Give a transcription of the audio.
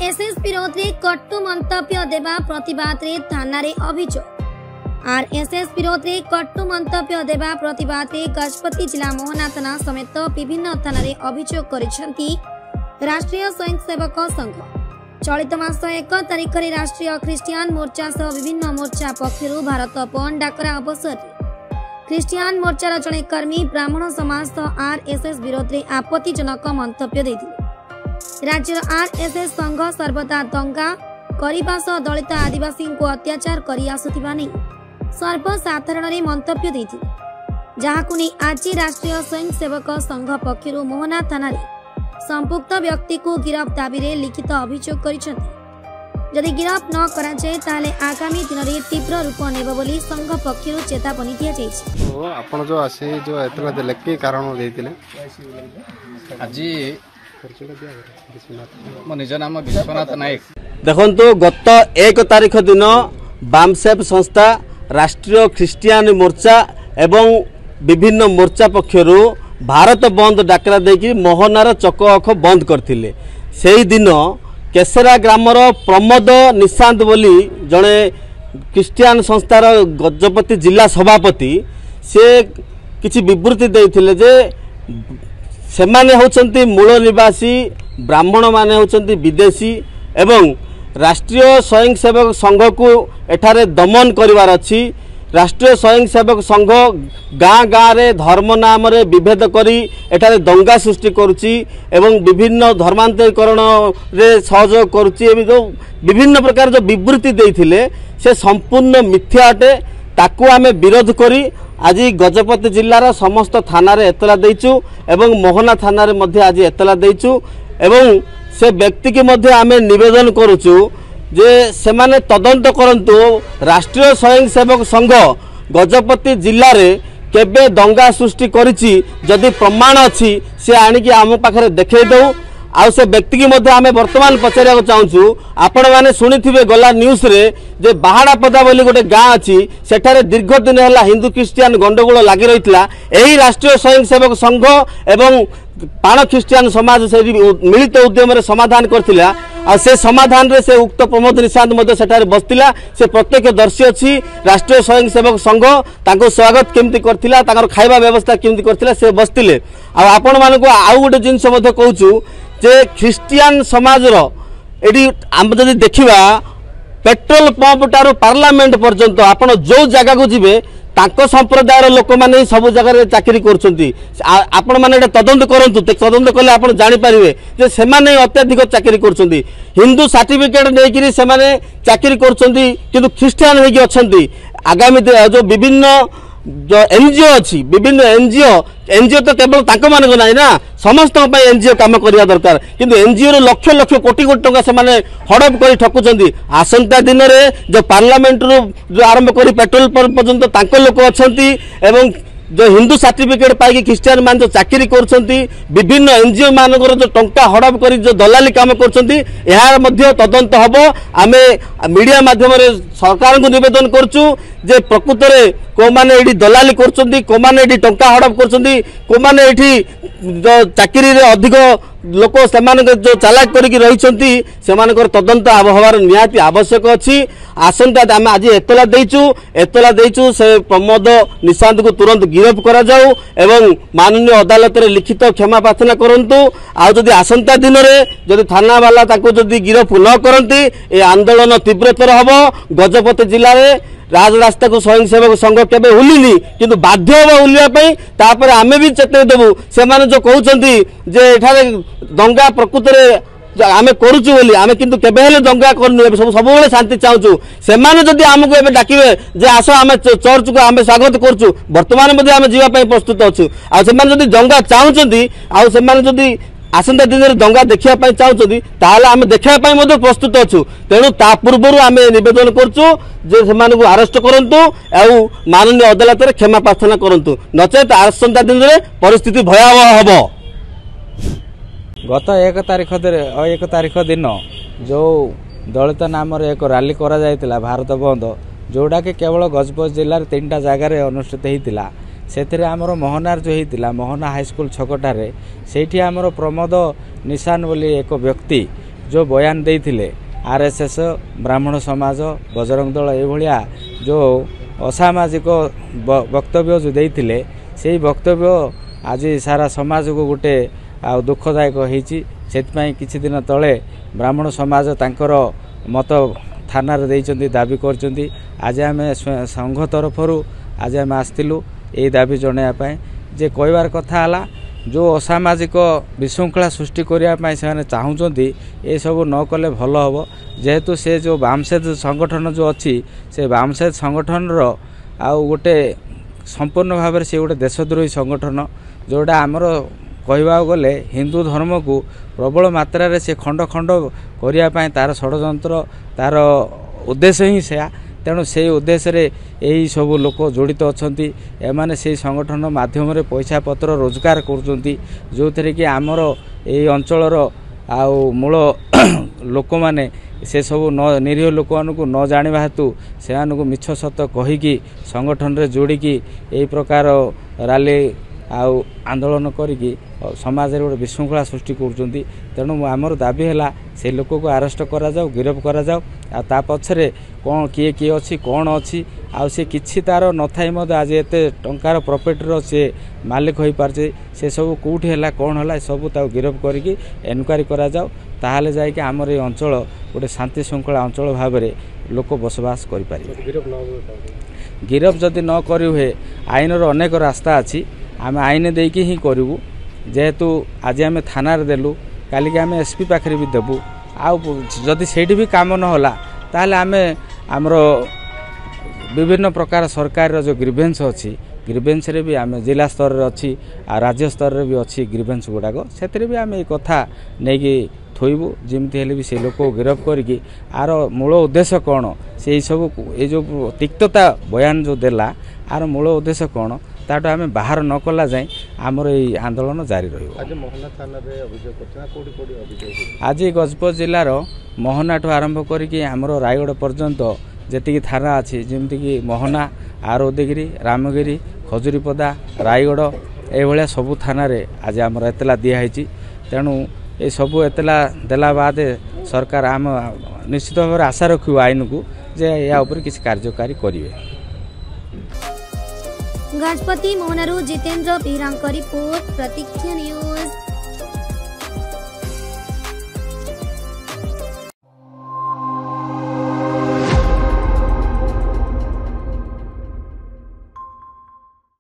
RSS विरोध में कटु मंतव्य देवा प्रतिवाद रे थाना रे अभियोग। आरएसएस विरोध में कटु मंतव्य देवा प्रतिवाद रे गजपति जिला मोहना थाना समेत विभिन्न थाना रे अभियोग करिसेंती राष्ट्रीय स्वयंसेवक संघ। चलित मास 1 तारिख रे राष्ट्रीय ख्रिस्टियान मोर्चा सह विभिन्न मोर्चा पक्षरु भारत बंद डाकरा अवसर ख्रिस्टियान मोर्चार जड़े कर्मी ब्राह्मण समाज सह आरएसएस विरोध में आपत्तिजनक मंतव्य देथिले। राज्य आरएसएस संघ सर्वदा दंगा करने सह दलित आदिवासी को अत्याचार करी आसुथिबा नै सर्वसाधारण रे मंतव्य देथिले, जहाकु नै आज राष्ट्रीय स्वयंसेवक संघ पक्षरु मोहना थाना रे संपुक्त व्यक्ति को गिरफ दाबी रे लिखित अभियोग करिसेंती। जदि गिरफ न करा जाए ताले आगामी दिन रे तीव्र रूप नेबो बोली संघ पक्षरु चेतावनी दिया जायछि। तो आपण जो आसे जो एतला देले के कारण देथिले आज मो निज नाम विश्वनाथ नायक। देखो गत 1 तारिख दिन बामसेफ संस्था राष्ट्रीय ख्रिस्टियान मोर्चा एवं विभिन्न मोर्चा पक्षरु भारत बंद डाकरा देकी मोहनार चक अख बंद करथिले। सेही दिन केसरा ग्रामर प्रमोद निशांत बोली जड़े ख्रिस्टियान संस्थार गजपति जिला सभापति से किछि विवृत्ति देथिले जे सेमाने होचंती मूल निवासी ब्राह्मण माने होचंती विदेशी एवं राष्ट्रीय स्वयंसेवक संघ को एठारे दमन करिवार अछि। राष्ट्रीय स्वयंसेवक संघ गाँ गाँ रे धर्म नाम रे विभेद करी एठारे दंगा सृष्टि करुछि एवं विभिन्न धर्मांतरीकरण रे सहयोग करुछि। एवं जो विभिन्न प्रकार जो विवृत्ति देथिले से संपूर्ण मिथ्या अटे। ताकू आमे विरोध करी आज गजपति जिलार समस्त थाना रे एतला देइचु एवं मोहना थाना रे मध्य आज एतला देइचु एवं से व्यक्ति के मध्य आमे निवेदन करूचु जे सेमाने तदंत करंतु राष्ट्रीय स्वयंसेवक संघ गजपति जिला रे केबे दंगा सृष्टि करिछि जदि प्रमाण अछि से आनिकी आम पाखरे देखै दउ। आ से व्यक्ति की मध्य आमे वर्तमान पचारिया चाहूँ आपण मैंने शुणिथिबे गला न्यूज रे जे बाहाड़ापदा बोली गोटे गाँ अच्छी सेठारे दीर्घ दिन है हिंदू क्रिश्चियन गंडगोल लगी रही। यही राष्ट्रीय स्वयंसेवक संघ एवं प्राण ख्रिस्टियान समाज से मिलित उद्यम समाधान करथिला। आ से समाधान रे से उक्त प्रमोद निशांत मध्य सेठारे बसतिला। से प्रत्यक्ष दर्शी अच्छी राष्ट्रीय स्वयंसेवक संघ ताको स्वागत केमती करथिला, ताकर खाइबा व्यवस्था केमती करथिला से बसतिले। आ आपण मानको आउ गोटे जिंस मध्य कहूछु जे ख्रिस्टियान समाज एडी आम जदि देखिबा पेट्रोल पंप टारू पार्लियामेंट पर्यंत आपण जो जगह को जिबे ताको संप्रदायर लोक माने सब जगह रे चाकरी करछंती। आपण माने एटा तदंत करंतु, तदंत कले आपण जानि परिबे जे सेमाने अत्यधिक चाकरी करछंती। हिंदू सर्टिफिकेट नेकिरी सेमाने चाकरी करछंती किंतु ख्रिस्टियान हेकी अछंती। आगामी जो विभिन्न जो एनजीओ अच्छी विभिन्न एनजीओ तो केवल तांको मानको नाही ना, समस्त एनजीओ काम करिया दरकार। किंतु एनजीओ लक्ष लक्ष कोटी कोटी टंका सेमाने हड़प करी ठकुचंती। आसंता दिन रे जो पार्लियामेंट रो जो आरंभ करी पेट्रोल पंप पर्यंत तांको लोक अछंती एवं जो हिंदू सर्टिफिकेट पाई ख्रिस्टियान मान जो चाकरी करछंती विभिन्न एनजीओ मानकर जो टंका हड़प करी जो दलाली काम करछंती यार मध्य तदंत हबो। आमे मीडिया माध्यम रे सरकार को निवेदन करछु जे प्रकृत रे को माने एडी दलाली करछंती, को माने एडी टंका हड़प करछंती, को माने एठी जो चाकरी रे अधिक लोक सेमान जो चालाक करिक रहिछंती सेमानकर तदंत हबार निहाती आवश्यक अछि। आसंता आम आज एतला देइचु से प्रमोद निशांत को तुरंत गिरफ करा जाऊ एवं माननीय अदालत रे लिखित क्षमा प्रार्थना करंतु। आ जदि आसंता दिन रे जदि थाना वाला ताको जदि गिरफ न करंती ए आंदोलन तीव्रतर हबो। गजपति जिले रे राजरास्ता को स्वयंसेवक संघ केबे हुलिनी किंतु बाध्य हो हुलिया पई तापर आमे भी चेतन देबु। सेमाने जो कहउचंती जे एठारे दंगा प्रकृत रे आमे करूचु बोली आमे किंतु केबे हेले दंगा करनु सब बेले शांति चाहूचु। सेमाने जदि हमको एबे डाकिबे जे आसो आमे चर्च को आमे स्वागत करचु वर्तमान मध्ये आमे जीवा पई प्रस्तुत अछु। आ सेमाने जदि दंगा चाहउचंती आ सेमाने जदि आसंता दिन में दंगा देखा चाहते ताहले आमे देखा प्रस्तुत अच्छु। तेणु ता पूर्व आमे निवेदन करचु जे सेमानकु अरेस्ट करंतु एवं माननीय अदालत रे क्षमा प्रार्थना करंतु, नचेत आसंता दिन में परिस्थिति भयावह हबो। गत 1 तारिख दिन जो दलित नाम एक रैली करा जायतिला भारत बंद जोड़ा कि केवल गजपत जिले 3टा जगार अनुष्ठित होता। से आमर मोहनार जो होता मोहना हाईस्कल छकटारे से आमर प्रमोद निशान बोली एक व्यक्ति जो बयान देइथिले आरएसएस ब्राह्मण समाज बजरंग दल एभलिया जो असामाजिक वक्तव्य जो देइथिले सेही वक्तव्य आज सारा समाज को गोटे दुखदायक होईछि। सेतपई किछि दिन तले ब्राह्मण समाज तांकर मत थाना रे देइचंती दाबी करचंती। आज आम संघ तरफरु आज आम आस्तिलु ए दाबी जणाया पाए जे कहबार कथा हला जो असामाजिक विशृंखला सृष्टि करने से चाहूँगी ये सब न कले भल हम जेहेतु से जो बामसेद संगठन जो अच्छी से बामसेद संगठन आउ गोटे संपूर्ण भाव से गोटे देशद्रोही संगठन जोड़ा आमर कहवा गले हिंदू धर्म को प्रबल मात्रा से खंड खंड करने तार षड्यंत्र तार उद्देश्य ही से तेणु से उद्देश्य रे यही सब लोक जड़ित अच्छा एमाने से संगठन माध्यम रे पैसा पत्र रोजगार करुँच जो थे कि आमर यही अंचलर आउ मूल लोक मैंने से सब न निरीह लोक मानू न जाना हेतु से मिछ सत कहीकि संगठन रे जोड़िकी यही प्रकार रैली आउ आंदोलन करिकी समाज रे गोटे विशृंखला सृष्टि करुँच। तेणु आमर दाबी है से लोक को अरेस्ट करा जाओ गिरफ करा जाओ आ पछरे कौन किए किए अच्छी कौन अच्छी आउ से किछि तार न थाई आज एते टंकार प्रॉपर्टी से मालिक हो पारछे से सब कोठी हैला कौन हैला सब ता गिरफ करिकी एनक्वारी करा जाओ ताहाले जाय कि हमर ए अंचल गोटे शांति श्रृंखला अंचल भाव में लोक बसवास करि पारिबे। गिरफ जदि न करी हुए आईन रो अनेक रास्ता अच्छी आम आईन देकी ही करूँ जेहेतु आज आम थाना देलु कालिक आम एसपी पाखे भी देबू आदि से भी काम न होला ताहले आमे आमर विभिन्न प्रकार सरकार जो ग्रीवेंस अच्छी ग्रीवेंस रे भी आम जिला स्तर रे अच्छी आ राज्य स्तर रे भी अच्छी ग्रीवेंस गुड़ाक से भी आम ये कथा नहीं थोबू जमती हेले भी से लोक को गिरफ करिकी आर मूल उद्देश्य कौन से सब ये जो तिक्तता बयान जो देला आर मूल उद्देश्य कौन ताटो आम बाहर न कला जाए आमर ये आंदोलन जारी रहिबो। आज गजपत जिलार मोहना ठू आरंभ करिकी आमर रायगढ़ पर्यंत जेतिकी थाना अच्छी जमीक मोहना आरउदयगिरी रामगिरी खजुरीपदा रायगढ़ ये सबू थाना रे आज आमर एतला दिखाई तेणु ये सबू एतला देला बाद सरकार आम निश्चित भाव आशा रखू आईन को जे या ऊपर किसी कार्यकारी करेंगे। गजपति मोहनारू जितेंद्र पीरांक रिपोर्ट प्रतीक्षा न्यूज।